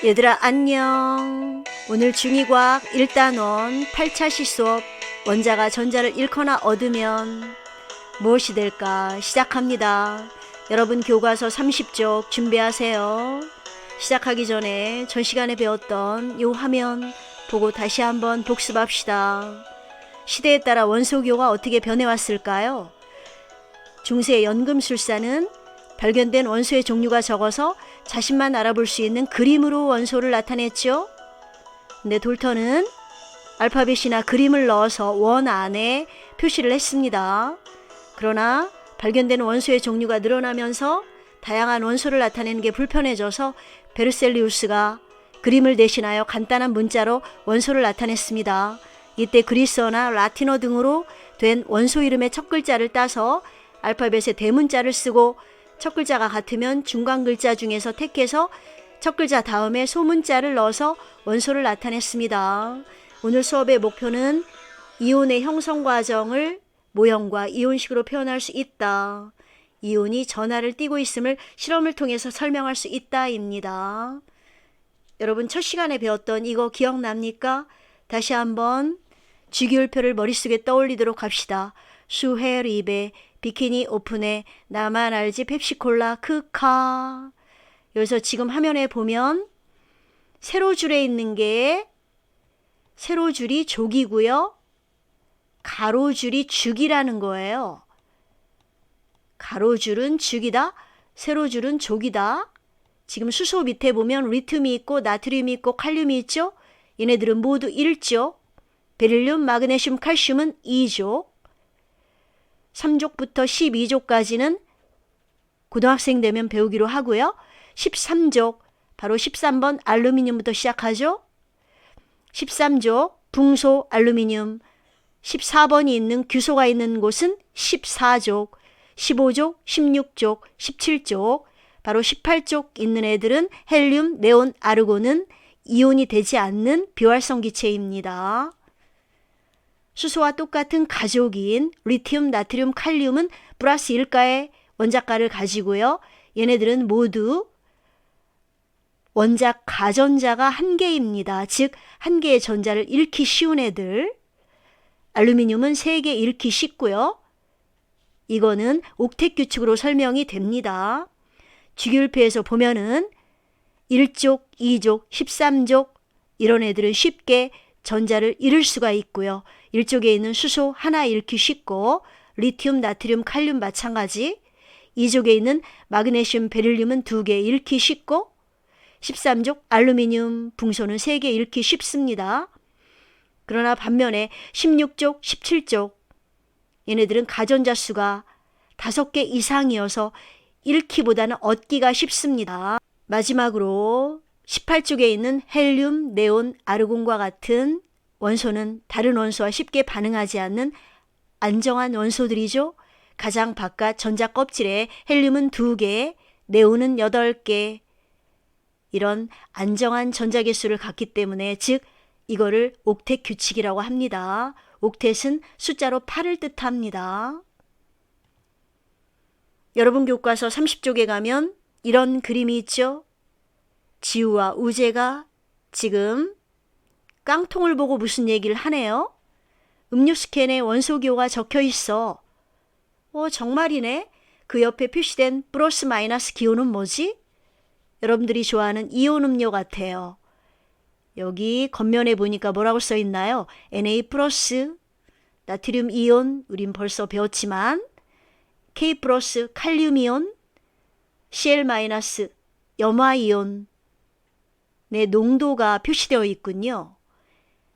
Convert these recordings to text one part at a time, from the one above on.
얘들아 안녕. 오늘 중2과학 1단원 8차 시수업 원자가 전자를 잃거나 얻으면 무엇이 될까 시작합니다. 여러분 교과서 30쪽 준비하세요. 시작하기 전에 전 시간에 배웠던 이 화면 보고 다시 한번 복습합시다. 시대에 따라 원소기호가 어떻게 변해왔을까요? 중세 연금술사는 발견된 원소의 종류가 적어서 자신만 알아볼 수 있는 그림으로 원소를 나타냈죠. 근데 돌턴은 알파벳이나 그림을 넣어서 원 안에 표시를 했습니다. 그러나 발견된 원소의 종류가 늘어나면서 다양한 원소를 나타내는 게 불편해져서 베르셀리우스가 그림을 대신하여 간단한 문자로 원소를 나타냈습니다. 이때 그리스어나 라틴어 등으로 된 원소 이름의 첫 글자를 따서 알파벳의 대문자를 쓰고 첫 글자가 같으면 중간 글자 중에서 택해서 첫 글자 다음에 소문자를 넣어서 원소를 나타냈습니다. 오늘 수업의 목표는 이온의 형성 과정을 모형과 이온식으로 표현할 수 있다. 이온이 전하를 띠고 있음을 실험을 통해서 설명할 수 있다입니다. 여러분 첫 시간에 배웠던 이거 기억납니까? 다시 한번 주기율표를 머릿속에 떠올리도록 합시다. 수해 리베 비키니 오픈에 나만 알지 펩시콜라 크카. 여기서 지금 화면에 보면 세로줄에 있는 게 세로줄이 족이고요. 가로줄이 죽이라는 거예요. 가로줄은 죽이다, 세로줄은 족이다. 지금 수소 밑에 보면 리튬이 있고 나트륨이 있고 칼륨이 있죠. 얘네들은 모두 1족. 베릴륨, 마그네슘, 칼슘은 2족. 3족부터 12족까지는 고등학생 되면 배우기로 하고요. 13족, 바로 13번 알루미늄부터 시작하죠. 13족, 붕소, 알루미늄. 14번이 있는 규소가 있는 곳은 14족, 15족, 16족, 17족. 바로 18족 있는 애들은 헬륨, 네온, 아르곤은 이온이 되지 않는 비활성 기체입니다. 수소와 똑같은 가족인 리튬, 나트륨, 칼륨은 플러스 1가의 원자가를 가지고요. 얘네들은 모두 원자 가전자가 1개입니다. 즉 1개의 전자를 잃기 쉬운 애들. 알루미늄은 3개 잃기 쉽고요. 이거는 옥텟 규칙으로 설명이 됩니다. 주기율표에서 보면은 1족, 2족, 13족 이런 애들은 쉽게 전자를 잃을 수가 있고요. 1족에 있는 수소 하나 잃기 쉽고 리튬, 나트륨, 칼륨 마찬가지. 2족에 있는 마그네슘, 베릴륨은 2개 잃기 쉽고 13족 알루미늄, 붕소는 3개 잃기 쉽습니다. 그러나 반면에 16족, 17족 얘네들은 가전자 수가 5개 이상이어서 잃기보다는 얻기가 쉽습니다. 마지막으로 18쪽에 있는 헬륨, 네온, 아르곤과 같은 원소는 다른 원소와 쉽게 반응하지 않는 안정한 원소들이죠. 가장 바깥 전자 껍질에 헬륨은 2개, 네온은 8개. 이런 안정한 전자 개수를 갖기 때문에 즉 이거를 옥텟 규칙이라고 합니다. 옥텟은 숫자로 8을 뜻합니다. 여러분 교과서 30쪽에 가면 이런 그림이 있죠. 지우와 우재가 지금 깡통을 보고 무슨 얘기를 하네요. 음료수 캔에 원소기호가 적혀 있어. 정말이네. 그 옆에 표시된 플러스 마이너스 기호는 뭐지? 여러분들이 좋아하는 이온 음료 같아요. 여기 겉면에 보니까 뭐라고 써 있나요? Na 플러스, 나트륨 이온, 우린 벌써 배웠지만 K 플러스 칼륨 이온, Cl 마이너스 염화 이온 내 농도가 표시되어 있군요.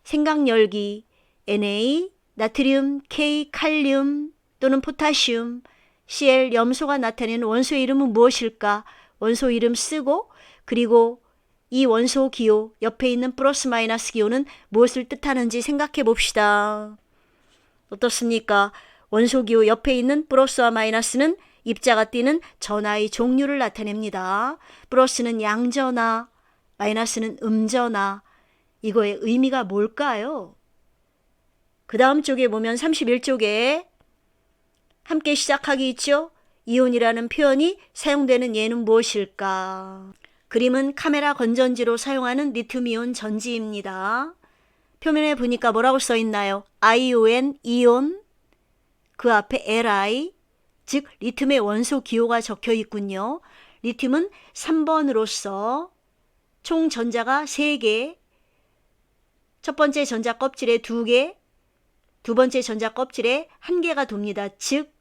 생강열기 Na, 나트륨, K, 칼륨 또는 포타슘, Cl 염소가 나타내는 원소 이름은 무엇일까? 원소 이름 쓰고 그리고 이 원소 기호 옆에 있는 플러스 마이너스 기호는 무엇을 뜻하는지 생각해 봅시다. 어떻습니까? 원소 기호 옆에 있는 플러스와 마이너스는 입자가 띠는 전하의 종류를 나타냅니다. 플러스는 양전하, 마이너스는 음전하. 이거의 의미가 뭘까요? 그 다음 쪽에 보면 31쪽에 함께 시작하기 있죠? 이온이라는 표현이 사용되는 예는 무엇일까? 그림은 카메라 건전지로 사용하는 리튬이온 전지입니다. 표면에 보니까 뭐라고 써 있나요? ION, 이온, 그 앞에 Li, 즉 리튬의 원소 기호가 적혀 있군요. 리튬은 3번으로서 총 전자가 3개, 첫 번째 전자 껍질에 2개, 두 번째 전자 껍질에 1개가 돕니다. 즉,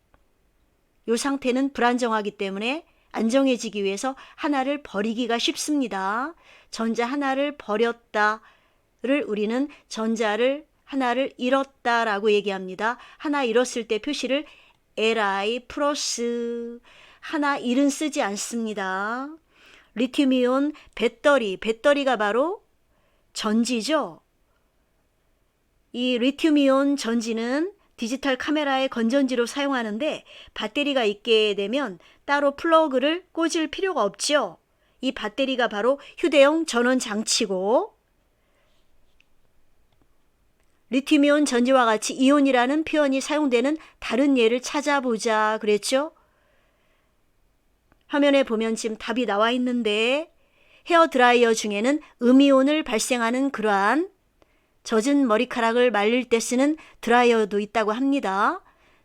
이 상태는 불안정하기 때문에 안정해지기 위해서 하나를 버리기가 쉽습니다. 전자 하나를 버렸다를 우리는 전자를 하나를 잃었다라고 얘기합니다. 하나 잃었을 때 표시를 Li 플러스, 하나 잃은 쓰지 않습니다. 리튬이온 배터리가 바로 전지죠. 이 리튬이온 전지는 디지털 카메라의 건전지로 사용하는데 배터리가 있게 되면 따로 플러그를 꽂을 필요가 없죠. 이 배터리가 바로 휴대용 전원 장치고, 리튬이온 전지와 같이 이온이라는 표현이 사용되는 다른 예를 찾아보자 그랬죠. 화면에 보면 지금 답이 나와 있는데, 헤어드라이어 중에는 음이온을 발생하는 그러한 젖은 머리카락을 말릴 때 쓰는 드라이어도 있다고 합니다.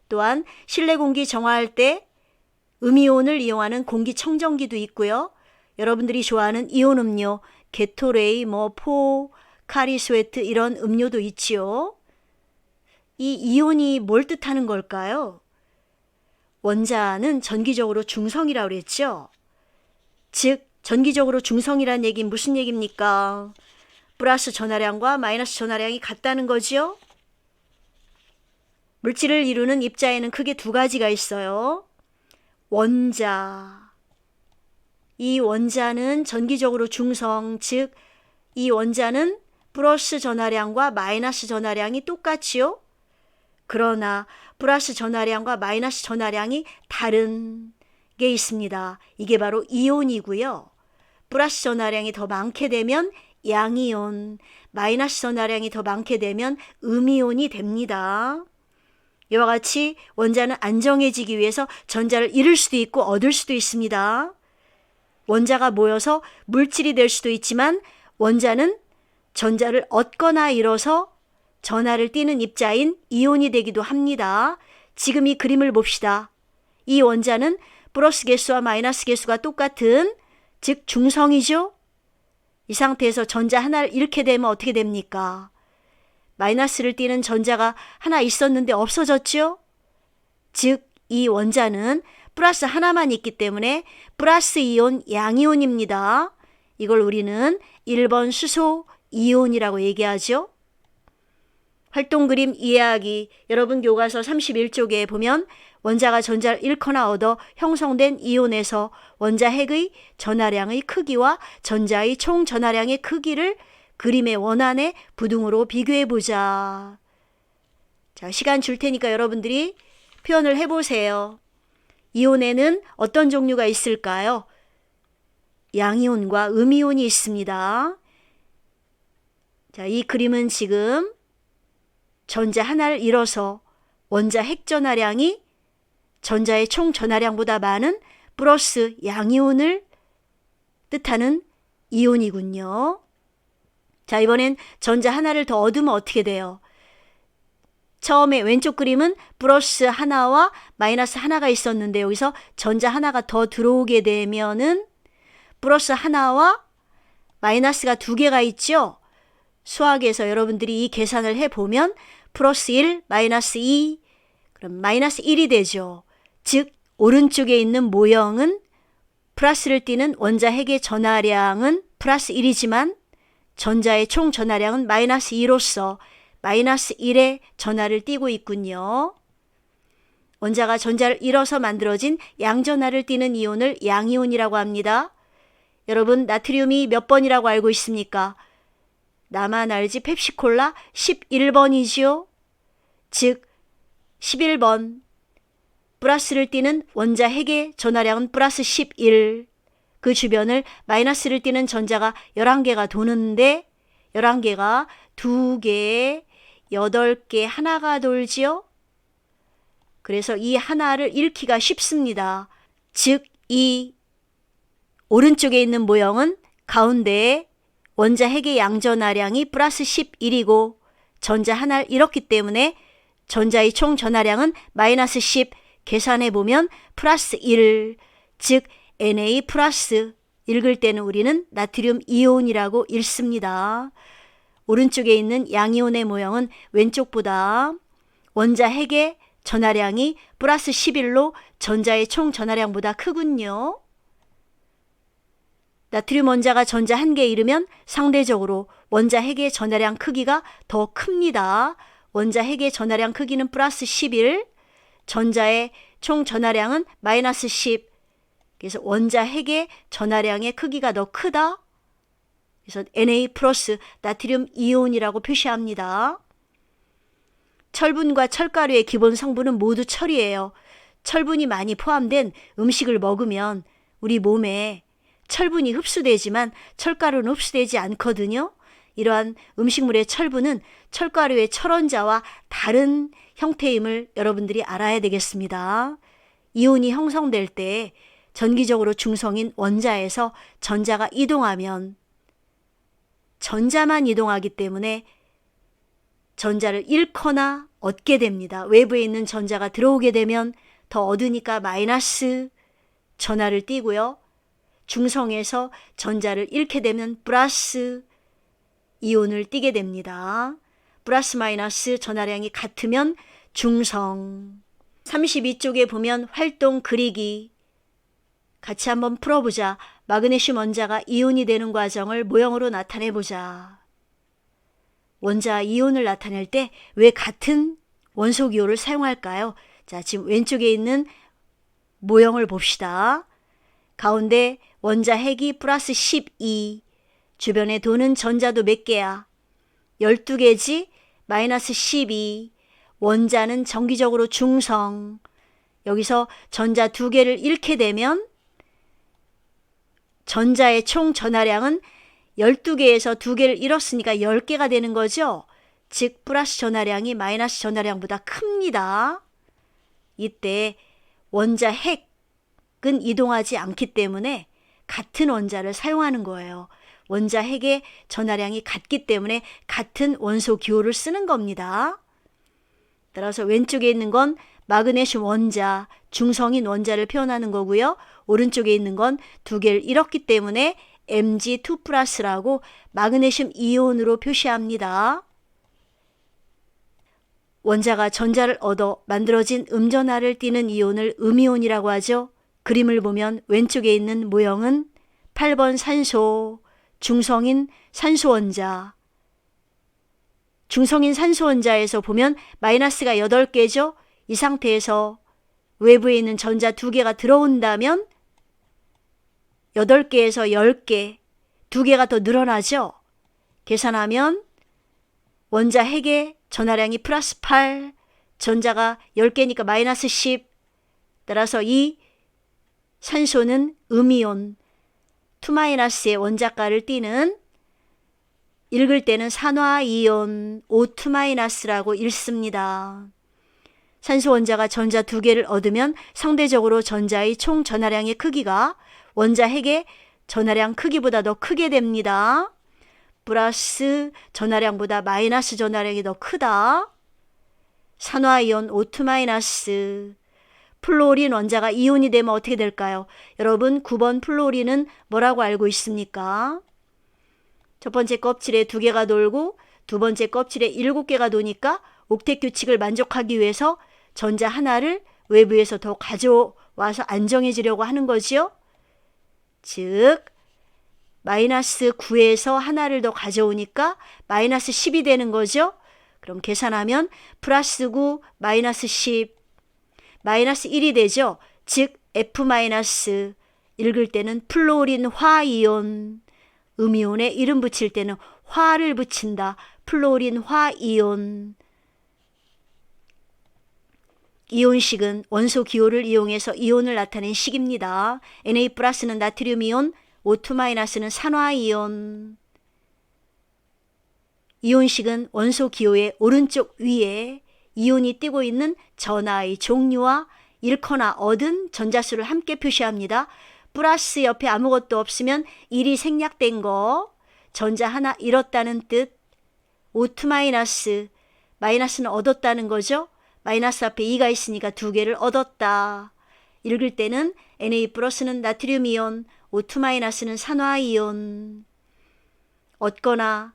또한 실내 공기 정화할 때 음이온을 이용하는 공기청정기도 있고요. 여러분들이 좋아하는 이온 음료, 게토레이, 카리 스웨트 이런 음료도 있지요. 이 이온이 뭘 뜻하는 걸까요? 원자는 전기적으로 중성이라고 그랬죠. 즉 전기적으로 중성이란 얘기는 무슨 얘기입니까? 플러스 전하량과 마이너스 전하량이 같다는 거지요. 물질을 이루는 입자에는 크게 2가지가 있어요. 원자. 이 원자는 전기적으로 중성, 즉 이 원자는 플러스 전하량과 마이너스 전하량이 똑같지요. 그러나 플러스 전하량과 마이너스 전하량이 다른 게 있습니다. 이게 바로 이온이고요. 플러스 전하량이 더 많게 되면 양이온, 마이너스 전하량이 더 많게 되면 음이온이 됩니다. 이와 같이 원자는 안정해지기 위해서 전자를 잃을 수도 있고 얻을 수도 있습니다. 원자가 모여서 물질이 될 수도 있지만 원자는 전자를 얻거나 잃어서 전하를 띠는 입자인 이온이 되기도 합니다. 지금 이 그림을 봅시다. 이 원자는 플러스 개수와 마이너스 개수가 똑같은, 즉 중성이죠. 이 상태에서 전자 하나를 잃게 되면 어떻게 됩니까? 마이너스를 띠는 전자가 하나 있었는데 없어졌죠? 즉 이 원자는 플러스 하나만 있기 때문에 플러스 이온, 양이온입니다. 이걸 우리는 1번 수소 이온이라고 얘기하죠. 활동 그림 이해하기, 여러분 교과서 31쪽에 보면 원자가 전자를 잃거나 얻어 형성된 이온에서 원자 핵의 전하량의 크기와 전자의 총 전하량의 크기를 그림의 원안의 부등으로 비교해보자. 자, 시간 줄 테니까 여러분들이 표현을 해보세요. 이온에는 어떤 종류가 있을까요? 양이온과 음이온이 있습니다. 자, 이 그림은 지금 전자 하나를 잃어서 원자 핵 전하량이 전자의 총 전하량보다 많은 플러스 양이온을 뜻하는 이온이군요. 자, 이번엔 전자 하나를 더 얻으면 어떻게 돼요? 처음에 왼쪽 그림은 플러스 하나와 마이너스 하나가 있었는데 여기서 전자 하나가 더 들어오게 되면은 플러스 하나와 마이너스가 2개가 있죠. 수학에서 여러분들이 이 계산을 해보면 플러스 1, 마이너스 2, 그럼 마이너스 1이 되죠. 즉 오른쪽에 있는 모형은 플러스를 띠는 원자 핵의 전하량은 플러스 1이지만 전자의 총 전하량은 마이너스 2로서 마이너스 1의 전하를 띠고 있군요. 원자가 전자를 잃어서 만들어진 양전하를 띠는 이온을 양이온이라고 합니다. 여러분 나트륨이 몇 번이라고 알고 있습니까? 나만 알지 펩시콜라 11번이지요. 즉 11번 플러스를 띠는 원자 핵의 전하량은 플러스 11, 그 주변을 마이너스를 띠는 전자가 11개가 도는데 11개가 2개, 8개, 하나가 돌지요. 그래서 이 하나를 잃기가 쉽습니다. 즉 이 오른쪽에 있는 모형은 가운데에 원자 핵의 양전하량이 플러스 11이고 전자 하나를 잃었기 때문에 전자의 총 전하량은 마이너스 10, 계산해 보면 플러스 1, 즉 Na 플러스, 읽을 때는 우리는 나트륨 이온이라고 읽습니다. 오른쪽에 있는 양이온의 모형은 왼쪽보다 원자 핵의 전하량이 플러스 11로 전자의 총 전하량보다 크군요. 나트륨 원자가 전자 1개에 이르면 상대적으로 원자 핵의 전하량 크기가 더 큽니다. 원자 핵의 전하량 크기는 플러스 11, 전자의 총 전하량은 마이너스 10. 그래서 원자 핵의 전하량의 크기가 더 크다. 그래서 Na 플러스 나트륨 이온이라고 표시합니다. 철분과 철가루의 기본 성분은 모두 철이에요. 철분이 많이 포함된 음식을 먹으면 우리 몸에 철분이 흡수되지만 철가루는 흡수되지 않거든요. 이러한 음식물의 철분은 철가루의 철원자와 다른 형태임을 여러분들이 알아야 되겠습니다. 이온이 형성될 때 전기적으로 중성인 원자에서 전자가 이동하면 전자만 이동하기 때문에 전자를 잃거나 얻게 됩니다. 외부에 있는 전자가 들어오게 되면 더 얻으니까 마이너스 전하를 띠고요. 중성에서 전자를 잃게 되면 플러스 이온을 띠게 됩니다. 플러스 마이너스 전하량이 같으면 중성. 32쪽에 보면 활동 그리기. 같이 한번 풀어보자. 마그네슘 원자가 이온이 되는 과정을 모형으로 나타내보자. 원자 이온을 나타낼 때 왜 같은 원소 기호를 사용할까요? 자, 지금 왼쪽에 있는 모형을 봅시다. 가운데 원자 핵이 플러스 12, 주변에 도는 전자도 몇 개야? 12개지? 마이너스 12, 원자는 정기적으로 중성. 여기서 전자 2개를 잃게 되면 전자의 총 전하량은 12개에서 2개를 잃었으니까 10개가 되는 거죠. 즉 플러스 전하량이 마이너스 전하량보다 큽니다. 이때 원자 핵은 이동하지 않기 때문에 같은 원자를 사용하는 거예요. 원자 핵의 전하량이 같기 때문에 같은 원소 기호를 쓰는 겁니다. 따라서 왼쪽에 있는 건 마그네슘 원자, 중성인 원자를 표현하는 거고요. 오른쪽에 있는 건 2개를 잃었기 때문에 Mg2 플러스라고 마그네슘 이온으로 표시합니다. 원자가 전자를 얻어 만들어진 음전하를 띠는 이온을 음이온이라고 하죠. 그림을 보면 왼쪽에 있는 모형은 8번 산소, 중성인 산소 원자. 중성인 산소 원자에서 보면 마이너스가 8개죠. 이 상태에서 외부에 있는 전자 2개가 들어온다면 8개에서 10개, 2개가 더 늘어나죠. 계산하면 원자 핵의 전하량이 플러스 8, 전자가 10개니까 마이너스 10. 따라서 이 산소는 음이온, 2-의 원자가를 띠는, 읽을 때는 산화이온 O2-라고 읽습니다. 산소 원자가 전자 2개를 얻으면 상대적으로 전자의 총 전하량의 크기가 원자 핵의 전하량 크기보다 더 크게 됩니다. 플러스 전하량보다 마이너스 전하량이 더 크다. 산화이온 O2-. 플로린 원자가 이온이 되면 어떻게 될까요? 여러분 9번 플로린은 뭐라고 알고 있습니까? 첫 번째 껍질에 2개가 돌고 두 번째 껍질에 7개가 도니까 옥텟 규칙을 만족하기 위해서 전자 하나를 외부에서 더 가져와서 안정해지려고 하는 거지요. 즉 마이너스 9에서 하나를 더 가져오니까 마이너스 10이 되는 거죠. 그럼 계산하면 플러스 9, 마이너스 10, 마이너스 1이 되죠. 즉 F 마이너스, 읽을 때는 플로린 화이온, 음이온에 이름 붙일 때는 화를 붙인다. 플로린 화이온. 이온식은 원소 기호를 이용해서 이온을 나타낸 식입니다. Na+는 나트륨 이온, O2-는 산화이온. 이온식은 원소 기호의 오른쪽 위에 이온이 띄고 있는 전하의 종류와 잃거나 얻은 전자수를 함께 표시합니다. 플러스 옆에 아무것도 없으면 1이 생략된 거, 전자 하나 잃었다는 뜻. O2 마이너스, 마이너스는 얻었다는 거죠. 마이너스 앞에 2가 있으니까 2개를 얻었다. 읽을 때는 Na 플러스는 나트륨 이온, O2 마이너스는 산화이온. 얻거나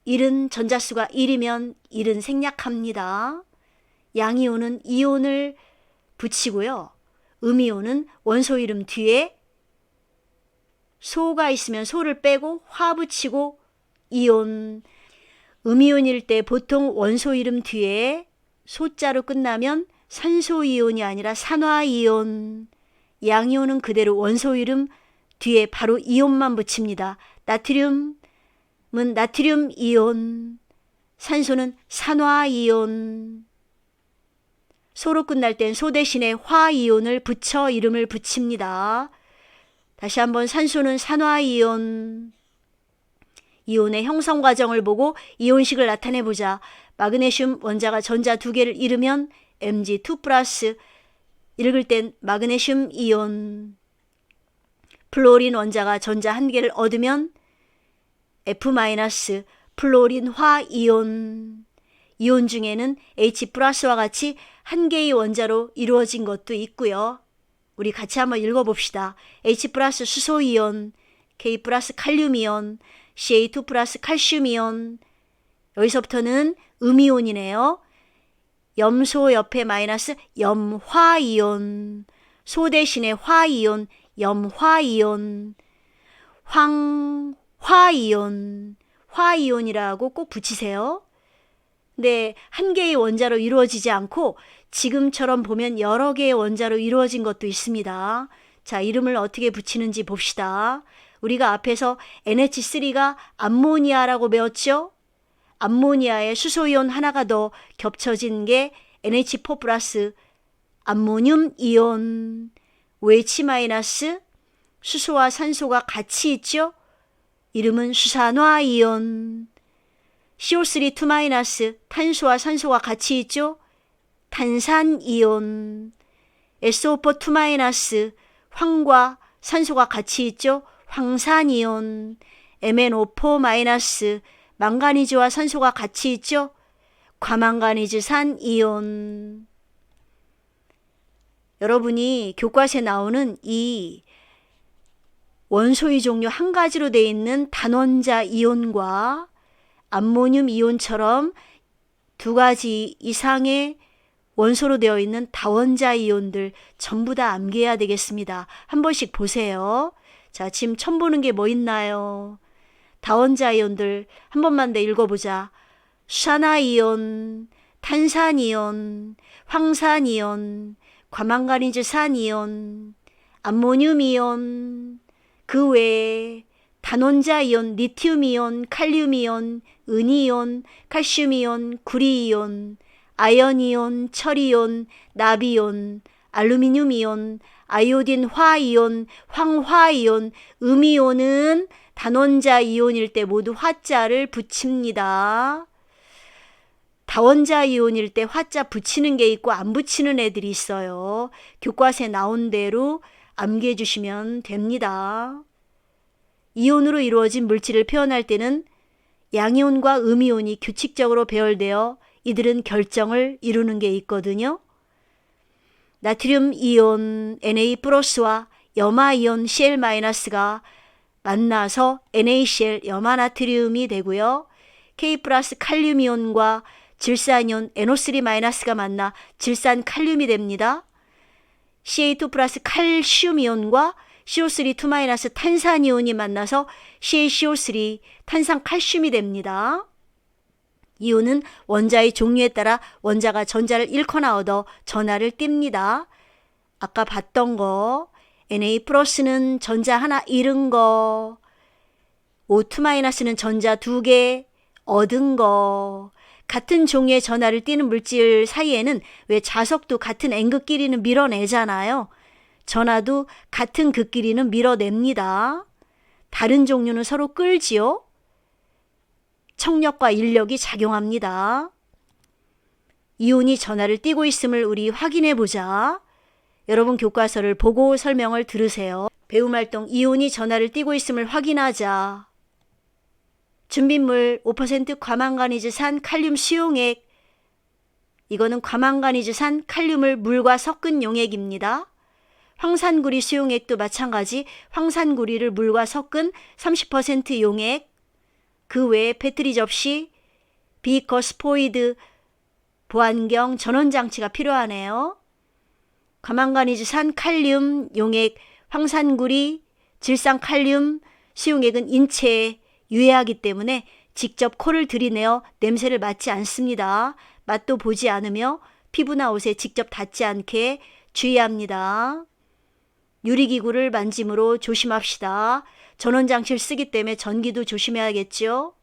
1은 전자수가 1이면 1은 생략합니다. 양이온은 이온을 붙이고요. 음이온은 원소 이름 뒤에 소가 있으면 소를 빼고 화 붙이고 이온. 음이온일 때 보통 원소 이름 뒤에 소자로 끝나면 산소이온이 아니라 산화이온. 양이온은 그대로 원소 이름 뒤에 바로 이온만 붙입니다. 나트륨은 나트륨 이온, 산소는 산화이온. 소로 끝날 땐 소 대신에 화이온을 붙여 이름을 붙입니다. 다시 한번 산소는 산화이온. 이온의 형성 과정을 보고 이온식을 나타내보자. 마그네슘 원자가 전자 2개를 잃으면 Mg2 플러스, 읽을 땐 마그네슘 이온. 플로린 원자가 전자 1개를 얻으면 F 마이너스, 플로린 화이온. 이온 중에는 H 플러스와 같이 1개의 원자로 이루어진 것도 있고요. 우리 같이 한번 읽어봅시다. H 플러스 수소이온, K 플러스 칼륨이온, Ca2 플러스 칼슘이온. 여기서부터는 음이온이네요. 염소 옆에 마이너스 염화이온. 소 대신에 화이온, 염화이온. 황화이온, 화이온이라고 꼭 붙이세요. 근데 1개의 원자로 이루어지지 않고 지금처럼 보면 여러 개의 원자로 이루어진 것도 있습니다. 자, 이름을 어떻게 붙이는지 봅시다. 우리가 앞에서 NH3가 암모니아라고 배웠죠? 암모니아에 수소이온 하나가 더 겹쳐진 게 NH4 플러스 암모늄 이온. OH 마이너스, 수소와 산소가 같이 있죠? 이름은 수산화이온. CO3 2 마이너스, 탄소와 산소가 같이 있죠? 탄산이온. SO4 2 마이너스, 황과 산소가 같이 있죠? 황산이온. MnO4 마이너스, 망가니즈와 산소가 같이 있죠? 과망가니즈산 이온. 여러분이 교과서에 나오는 이 원소의 종류 한 가지로 되어 있는 단원자 이온과 암모늄 이온처럼 2가지 이상의 원소로 되어 있는 다원자 이온들 전부 다 암기해야 되겠습니다. 한 번씩 보세요. 자, 지금 처음 보는 게 뭐 있나요? 다원자 이온들 한 번만 더 읽어보자. 수산화이온, 탄산이온, 황산이온, 과망가니즈산이온, 암모늄이온, 그 외에 단원자이온, 리튬이온, 칼륨이온, 은이온, 칼슘이온, 구리이온, 아연이온, 철이온, 나비온, 알루미늄이온, 아이오딘 화이온, 황화이온, 음이온은 단원자 이온일 때 모두 화자를 붙입니다. 다원자 이온일 때 화자 붙이는 게 있고 안 붙이는 애들이 있어요. 교과서에 나온 대로 암기해 주시면 됩니다. 이온으로 이루어진 물질을 표현할 때는 양이온과 음이온이 규칙적으로 배열되어 이들은 결정을 이루는 게 있거든요. 나트륨 이온 Na 플러스와 염화이온 Cl-가 만나서 NaCl 염화나트륨이 되고요. K 플러스 칼륨이온과 질산이온 NO3-가 만나 질산칼륨이 됩니다. Ca2 플러스 칼슘이온과 CO3 2- 탄산이온이 만나서 CaCO3 탄산칼슘이 됩니다. 이온은 원자의 종류에 따라 원자가 전자를 잃거나 얻어 전하를 띱니다. 아까 봤던 거 Na 플러스는 전자 하나 잃은 거, O2-는 전자 2개 얻은 거. 같은 종류의 전하를 띠는 물질 사이에는 왜 자석도 같은 N극끼리는 밀어내잖아요. 전하도 같은 극끼리는 밀어냅니다. 다른 종류는 서로 끌지요. 청력과 인력이 작용합니다. 이온이 전하를 띠고 있음을 우리 확인해 보자. 여러분 교과서를 보고 설명을 들으세요. 배움활동 이온이 전하를 띠고 있음을 확인하자. 준빗물 5% 과망가니즈산 칼륨 수용액. 이거는 과망가니즈산 칼륨을 물과 섞은 용액입니다. 황산구리 수용액도 마찬가지 황산구리를 물과 섞은 30% 용액. 그 외에 배터리 접시, 비커 스포이드, 보안경, 전원장치가 필요하네요. 과망가니즈산 칼륨 용액, 황산구리, 질산칼륨 수용액은 인체에 유해하기 때문에 직접 코를 들이내어 냄새를 맡지 않습니다. 맛도 보지 않으며 피부나 옷에 직접 닿지 않게 주의합니다. 유리기구를 만짐으로 조심합시다. 전원장치를 쓰기 때문에 전기도 조심해야겠죠.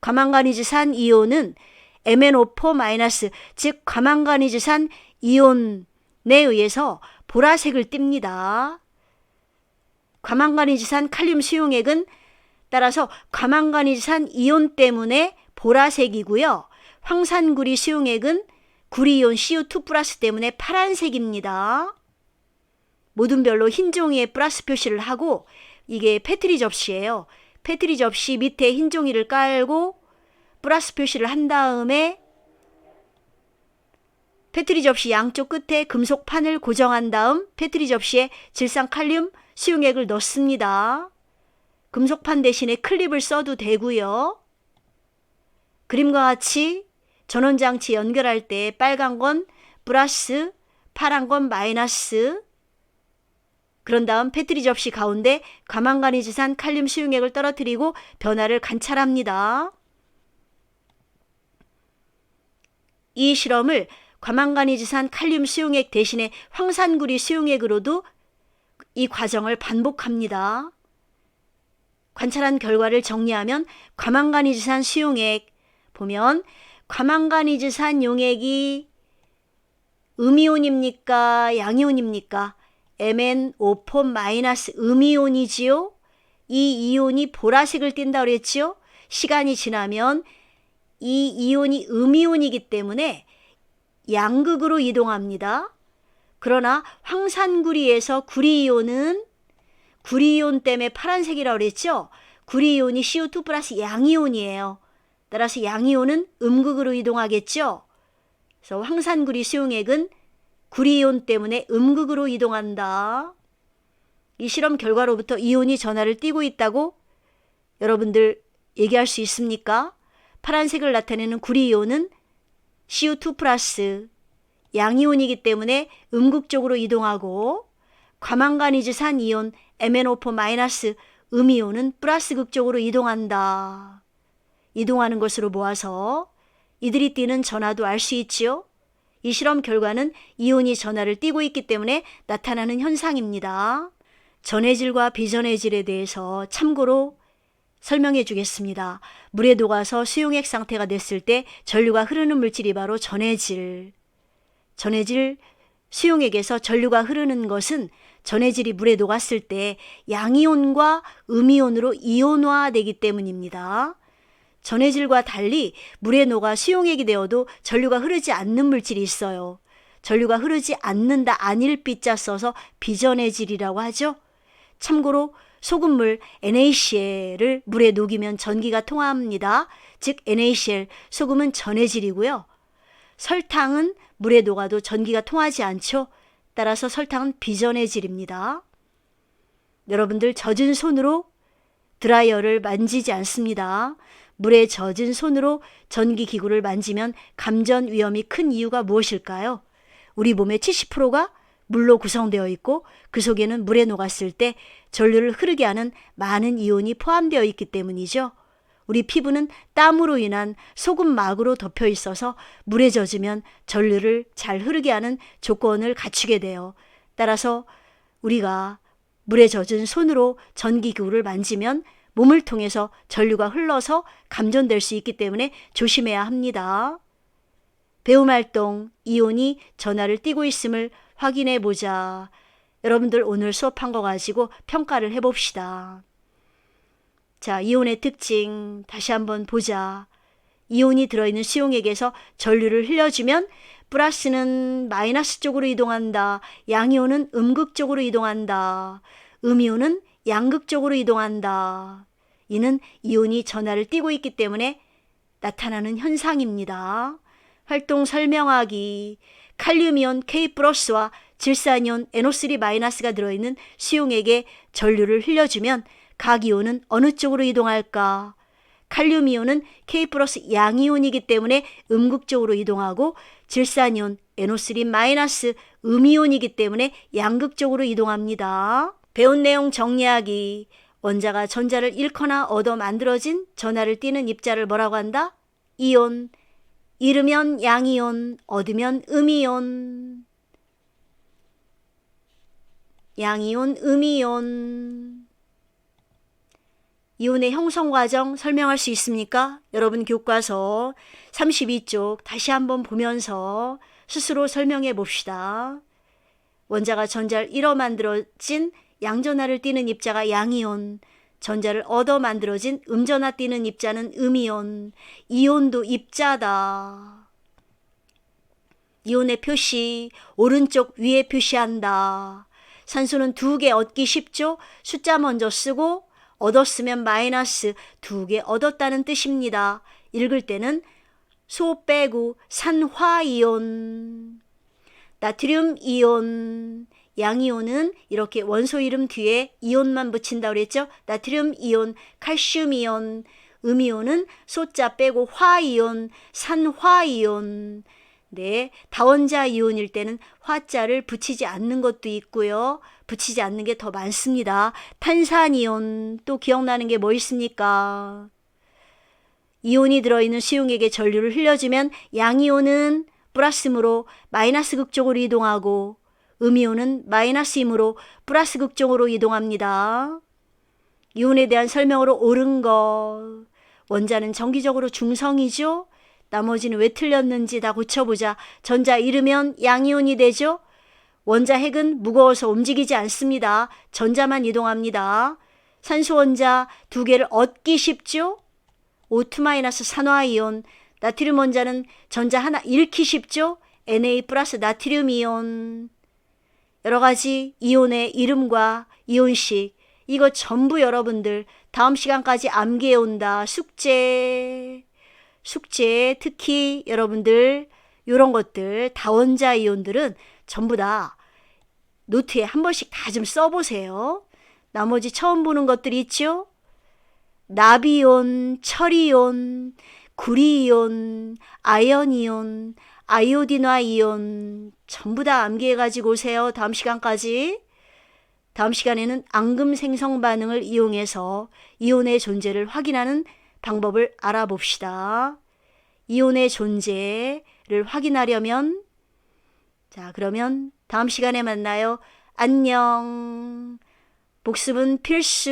과망가니즈산 이온은 MnO4- 즉 과망가니즈산 이온에 의해서 보라색을 띱니다. 과망가니즈산 칼륨 수용액은 따라서 과망가니즈산 이온 때문에 보라색이고요. 황산구리 수용액은 구리이온 CO2+ 때문에 파란색입니다. 모든 별로 흰 종이에 플러스 표시를 하고 이게 패트리 접시예요. 패트리 접시 밑에 흰 종이를 깔고 플러스 표시를 한 다음에 패트리 접시 양쪽 끝에 금속 판을 고정한 다음 패트리 접시에 질산칼륨 수용액을 넣습니다. 금속판 대신에 클립을 써도 되고요. 그림과 같이 전원장치 연결할 때 빨간 건 플러스, 파란 건 마이너스. 그런 다음 패트리 접시 가운데 과망가니즈산 칼륨 수용액을 떨어뜨리고 변화를 관찰합니다. 이 실험을 과망가니즈산 칼륨 수용액 대신에 황산구리 수용액으로도 이 과정을 반복합니다. 관찰한 결과를 정리하면 과망가니즈산 수용액 보면 과망가니즈산 용액이 음이온입니까? 양이온입니까? MnO4- 음이온이지요. 이 이온이 보라색을 띈다고 그랬지요. 시간이 지나면 이 이온이 음이온이기 때문에 양극으로 이동합니다. 그러나 황산구리에서 구리이온은 구리이온 때문에 파란색이라고 그랬죠. 구리이온이 CO2+ 양이온이에요. 따라서 양이온은 음극으로 이동하겠죠. 그래서 황산구리 수용액은 구리이온 때문에 음극으로 이동한다. 이 실험 결과로부터 이온이 전하를 띠고 있다고 여러분들 얘기할 수 있습니까? 파란색을 나타내는 구리이온은 CO2+ 양이온이기 때문에 음극 쪽으로 이동하고 과망가니즈산 이온 MnO4- 음이온은 플러스극 쪽으로 이동한다. 이동하는 것으로 모아서 이들이 띠는 전하도 알 수 있지요. 이 실험 결과는 이온이 전하를 띠고 있기 때문에 나타나는 현상입니다. 전해질과 비전해질에 대해서 참고로 설명해 주겠습니다. 물에 녹아서 수용액 상태가 됐을 때 전류가 흐르는 물질이 바로 전해질. 전해질 수용액에서 전류가 흐르는 것은 전해질이 물에 녹았을 때 양이온과 음이온으로 이온화되기 때문입니다. 전해질과 달리 물에 녹아 수용액이 되어도 전류가 흐르지 않는 물질이 있어요. 전류가 흐르지 않는다 안일비자 써서 비전해질이라고 하죠. 참고로 소금물 NaCl을 물에 녹이면 전기가 통합니다. 즉 NaCl, 소금은 전해질이고요. 설탕은 물에 녹아도 전기가 통하지 않죠. 따라서 설탕은 비전해질입니다. 여러분들 젖은 손으로 드라이어를 만지지 않습니다. 물에 젖은 손으로 전기기구를 만지면 감전 위험이 큰 이유가 무엇일까요? 우리 몸의 70%가 물로 구성되어 있고 그 속에는 물에 녹았을 때 전류를 흐르게 하는 많은 이온이 포함되어 있기 때문이죠. 우리 피부는 땀으로 인한 소금막으로 덮여 있어서 물에 젖으면 전류를 잘 흐르게 하는 조건을 갖추게 돼요. 따라서 우리가 물에 젖은 손으로 전기기구를 만지면 몸을 통해서 전류가 흘러서 감전될 수 있기 때문에 조심해야 합니다. 배움활동, 이온이 전하를 띠고 있음을 확인해 보자. 여러분들 오늘 수업한 거 가지고 평가를 해봅시다. 자, 이온의 특징 다시 한번 보자. 이온이 들어있는 수용액에서 전류를 흘려주면 플러스는 마이너스 쪽으로 이동한다. 양이온은 음극 쪽으로 이동한다. 음이온은 양극적으로 이동한다. 이는 이온이 전하를 띠고 있기 때문에 나타나는 현상입니다. 활동 설명하기. 칼륨이온 K+와 질산이온 NO3-가 들어있는 수용액에 전류를 흘려주면 각 이온은 어느 쪽으로 이동할까? 칼륨이온은 K+ 양이온이기 때문에 음극적으로 이동하고 질산이온 NO3- 음이온이기 때문에 양극적으로 이동합니다. 배운 내용 정리하기. 원자가 전자를 잃거나 얻어 만들어진 전하를 띠는 입자를 뭐라고 한다? 이온. 잃으면 양이온, 얻으면 음이온. 양이온, 음이온. 이온의 형성 과정 설명할 수 있습니까? 여러분 교과서 32쪽 다시 한번 보면서 스스로 설명해 봅시다. 원자가 전자를 잃어 만들어진 양전하를 띠는 입자가 양이온, 전자를 얻어 만들어진 음전하 띠는 입자는 음이온. 이온도 입자다. 이온의 표시, 오른쪽 위에 표시한다. 산소는 2개 얻기 쉽죠? 숫자 먼저 쓰고 얻었으면 마이너스 2개 얻었다는 뜻입니다. 읽을 때는 소 빼고 산화이온, 나트륨 이온, 양이온은 이렇게 원소 이름 뒤에 이온만 붙인다고 그랬죠? 나트륨 이온, 칼슘 이온, 음이온은 소자 빼고 화이온, 산화이온. 네, 다원자 이온일 때는 화자를 붙이지 않는 것도 있고요. 붙이지 않는 게 더 많습니다. 탄산이온, 또 기억나는 게 뭐 있습니까? 이온이 들어있는 수용액에 전류를 흘려주면 양이온은 플러스이므로 마이너스 극쪽으로 이동하고 음이온은 마이너스이므로 플러스 극쪽으로 이동합니다. 이온에 대한 설명으로 옳은 것. 원자는 정기적으로 중성이죠. 나머지는 왜 틀렸는지 다 고쳐보자. 전자 잃으면 양이온이 되죠. 원자 핵은 무거워서 움직이지 않습니다. 전자만 이동합니다. 산소 원자 2개를 얻기 쉽죠. O2- 산화이온. 나트륨 원자는 전자 하나 잃기 쉽죠. Na+ 나트륨 이온. 여러 가지 이온의 이름과 이온식, 이거 전부 여러분들 다음 시간까지 암기해 온다. 숙제 특히 여러분들 이런 것들 다원자 이온들은 전부 다 노트에 한 번씩 다 좀 써보세요. 나머지 처음 보는 것들이 있죠. 나비온, 철이온, 구리이온, 아연이온, 아이오딘화이온 전부 다 암기해가지고 오세요. 다음 시간까지. 다음 시간에는 앙금 생성 반응을 이용해서 이온의 존재를 확인하는 방법을 알아봅시다. 이온의 존재를 확인하려면 자, 그러면 다음 시간에 만나요. 안녕. 복습은 필수.